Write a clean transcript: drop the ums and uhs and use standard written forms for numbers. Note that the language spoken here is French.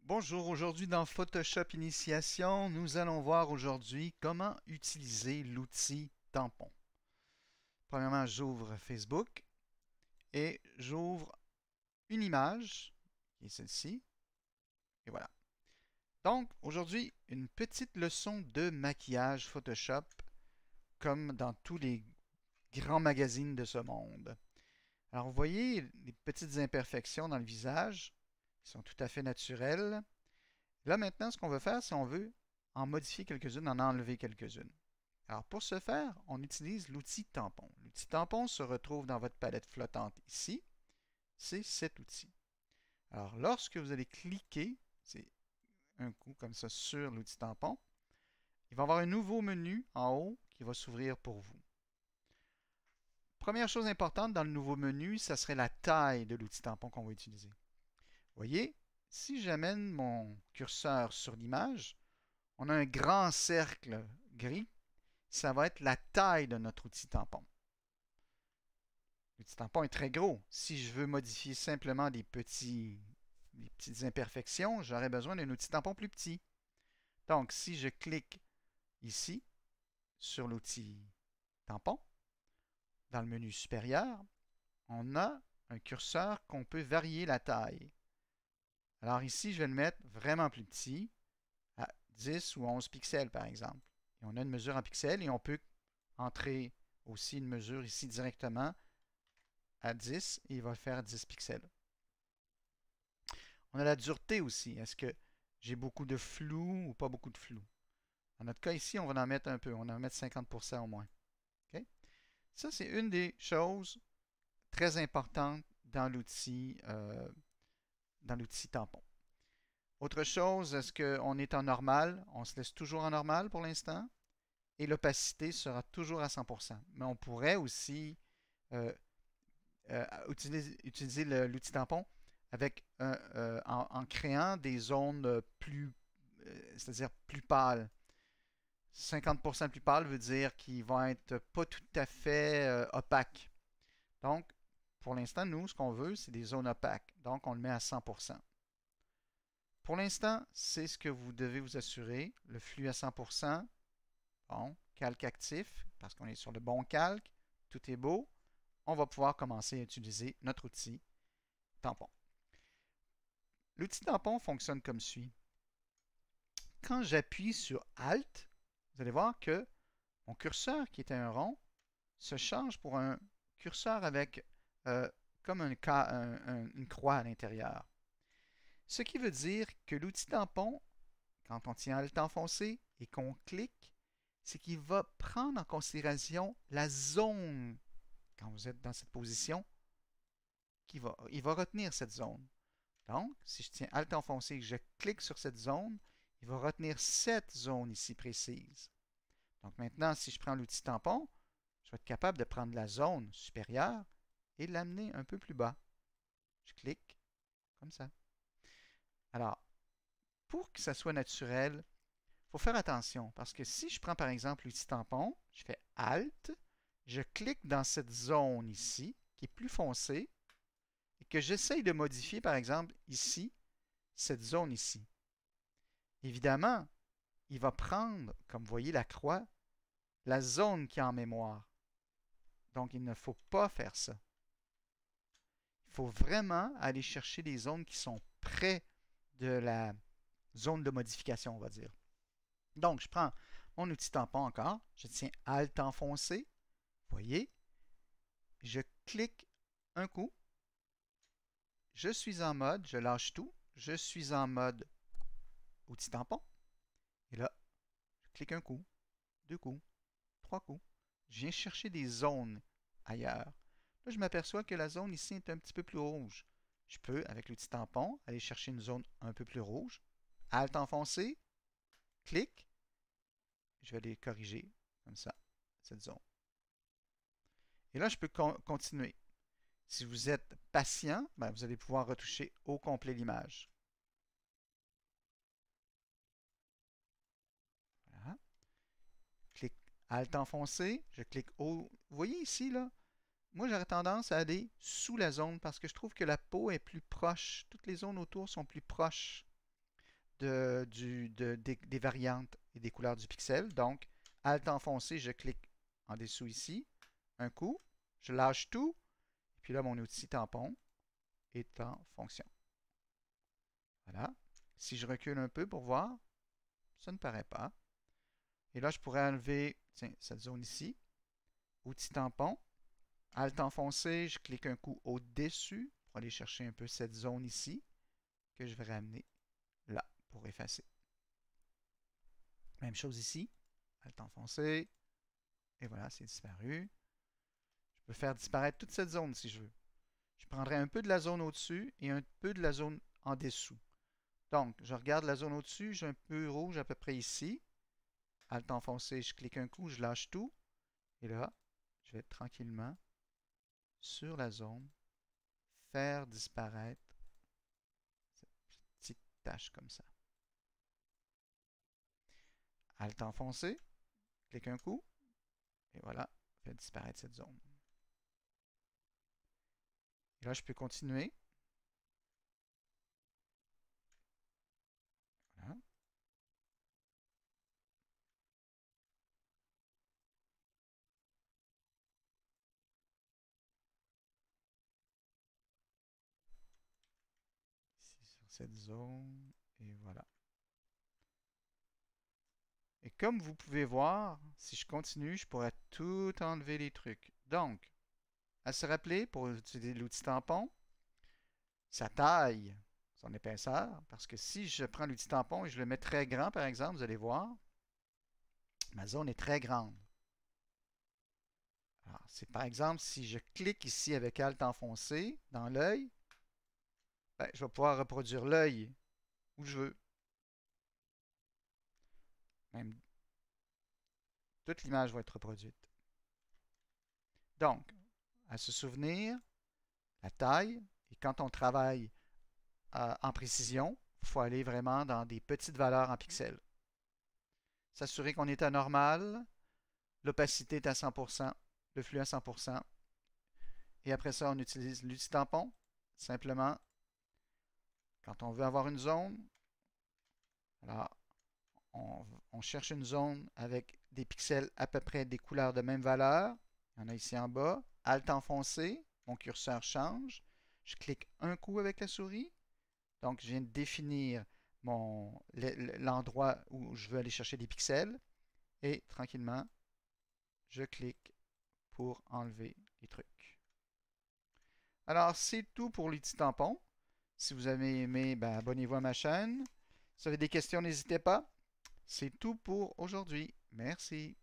Bonjour, aujourd'hui dans Photoshop Initiation, nous allons voir aujourd'hui comment utiliser l'outil tampon. Premièrement, j'ouvre Facebook et j'ouvre une image, qui est celle-ci, et voilà. Donc, aujourd'hui, une petite leçon de maquillage Photoshop, comme dans tous les grands magazines de ce monde. Alors, vous voyez les petites imperfections dans le visage, qui sont tout à fait naturelles. Là, maintenant, ce qu'on veut faire, c'est on veut en modifier quelques-unes, en enlever quelques-unes. Alors, pour ce faire, on utilise l'outil tampon. L'outil tampon se retrouve dans votre palette flottante ici. C'est cet outil. Alors, lorsque vous allez cliquer, c'est un coup comme ça sur l'outil tampon, il va y avoir un nouveau menu en haut qui va s'ouvrir pour vous. Première chose importante dans le nouveau menu, ça serait la taille de l'outil tampon qu'on va utiliser. Vous voyez, si j'amène mon curseur sur l'image, on a un grand cercle gris. Ça va être la taille de notre outil tampon. L'outil tampon est très gros. Si je veux modifier simplement des petites imperfections, j'aurais besoin d'un outil tampon plus petit. Donc, si je clique ici sur l'outil tampon, dans le menu supérieur, on a un curseur qu'on peut varier la taille. Alors ici, je vais le mettre vraiment plus petit, à 10 ou 11 pixels par exemple. Et on a une mesure en pixels et on peut entrer aussi une mesure ici directement à 10 et il va faire 10 pixels. On a la dureté aussi. Est-ce que j'ai beaucoup de flou ou pas beaucoup de flou? Dans notre cas ici, on va en mettre un peu. On va en mettre 50% au moins. Okay? Ça, c'est une des choses très importantes dans l'outil tampon. Autre chose, est-ce qu'on est en normal? On se laisse toujours en normal pour l'instant. Et l'opacité sera toujours à 100%. Mais on pourrait aussi euh, utiliser l'outil tampon avec en créant des zones plus, c'est-à-dire plus pâles. 50% plus pâle veut dire qu'ils vont être pas tout à fait opaques. Donc, pour l'instant, nous, ce qu'on veut, c'est des zones opaques. Donc, on le met à 100%. Pour l'instant, c'est ce que vous devez vous assurer. Le flux à 100%. Bon, calque actif, parce qu'on est sur le bon calque. Tout est beau. On va pouvoir commencer à utiliser notre outil tampon. L'outil tampon fonctionne comme suit. Quand j'appuie sur Alt, vous allez voir que mon curseur, qui était un rond, se change pour un curseur avec comme une croix à l'intérieur. Ce qui veut dire que l'outil tampon, quand on tient Alt enfoncé et qu'on clique, c'est qu'il va prendre en considération la zone, quand vous êtes dans cette position, il va retenir cette zone. Donc, si je tiens Alt enfoncé et que je clique sur cette zone, il va retenir cette zone ici précise. Donc maintenant, si je prends l'outil tampon, je vais être capable de prendre la zone supérieure et l'amener un peu plus bas. Je clique comme ça. Alors, pour que ça soit naturel, il faut faire attention parce que si je prends par exemple l'outil tampon, je fais Alt, je clique dans cette zone ici qui est plus foncée et que j'essaye de modifier par exemple ici, cette zone ici. Évidemment, il va prendre, comme vous voyez la croix, la zone qui est en mémoire. Donc, il ne faut pas faire ça. Il faut vraiment aller chercher des zones qui sont près de la zone de modification, on va dire. Donc, je prends mon outil tampon encore, je tiens Alt enfoncé, vous voyez, je clique un coup, je suis en mode, je lâche tout, je suis en mode outil tampon, et là, je clique un coup, deux coups, trois coups, je viens chercher des zones ailleurs. Là, je m'aperçois que la zone ici est un petit peu plus rouge. Je peux, avec l'outil tampon, aller chercher une zone un peu plus rouge. Alt enfoncé, clic, je vais aller corriger, comme ça, cette zone. Et là, je peux continuer. Si vous êtes patient, ben, vous allez pouvoir retoucher au complet l'image. Voilà. Clic Alt enfoncé, je clique au... Vous voyez ici, là, moi, j'aurais tendance à aller sous la zone parce que je trouve que la peau est plus proche. Toutes les zones autour sont plus proches. des variantes et des couleurs du pixel. Donc, Alt enfoncé, je clique en dessous ici, un coup, je lâche tout, et puis là, mon outil tampon est en fonction. Voilà. Si je recule un peu pour voir, ça ne paraît pas. Et là, je pourrais enlever cette zone ici, outil tampon, Alt enfoncé, je clique un coup au-dessus pour aller chercher un peu cette zone ici, que je vais ramener là pour effacer. Même chose ici, Alt enfoncé, et voilà, c'est disparu. Je peux faire disparaître toute cette zone si je veux. Je prendrai un peu de la zone au-dessus et un peu de la zone en dessous. Donc, je regarde la zone au-dessus, j'ai un peu rouge à peu près ici. Alt enfoncé, je clique un coup, je lâche tout. Et là, je vais tranquillement, sur la zone, faire disparaître cette petite tache comme ça. Alt enfoncé, clique un coup, et voilà, fait disparaître cette zone. Et là, je peux continuer. Voilà. Ici, sur cette zone, et voilà. Et comme vous pouvez voir, si je continue, je pourrais tout enlever les trucs. Donc, à se rappeler, pour utiliser l'outil tampon, sa taille, son épaisseur, parce que si je prends l'outil tampon et je le mets très grand, par exemple, vous allez voir, ma zone est très grande. Alors, c'est par exemple, si je clique ici avec Alt enfoncé dans l'œil, ben, je vais pouvoir reproduire l'œil où je veux. Même toute l'image va être reproduite. Donc, à se souvenir, la taille, et quand on travaille en précision, il faut aller vraiment dans des petites valeurs en pixels. S'assurer qu'on est à normal, l'opacité est à 100%, le flux à 100%. Et après ça, on utilise l'outil tampon. Simplement, quand on veut avoir une zone, alors on cherche une zone avec des pixels à peu près des couleurs de même valeur. Il y en a ici en bas. Alt enfoncé, mon curseur change. Je clique un coup avec la souris. Donc, je viens de définir l'endroit où je veux aller chercher des pixels. Et tranquillement, je clique pour enlever les trucs. Alors, c'est tout pour l'outil tampon. Si vous avez aimé, ben, abonnez-vous à ma chaîne. Si vous avez des questions, n'hésitez pas. C'est tout pour aujourd'hui. Merci.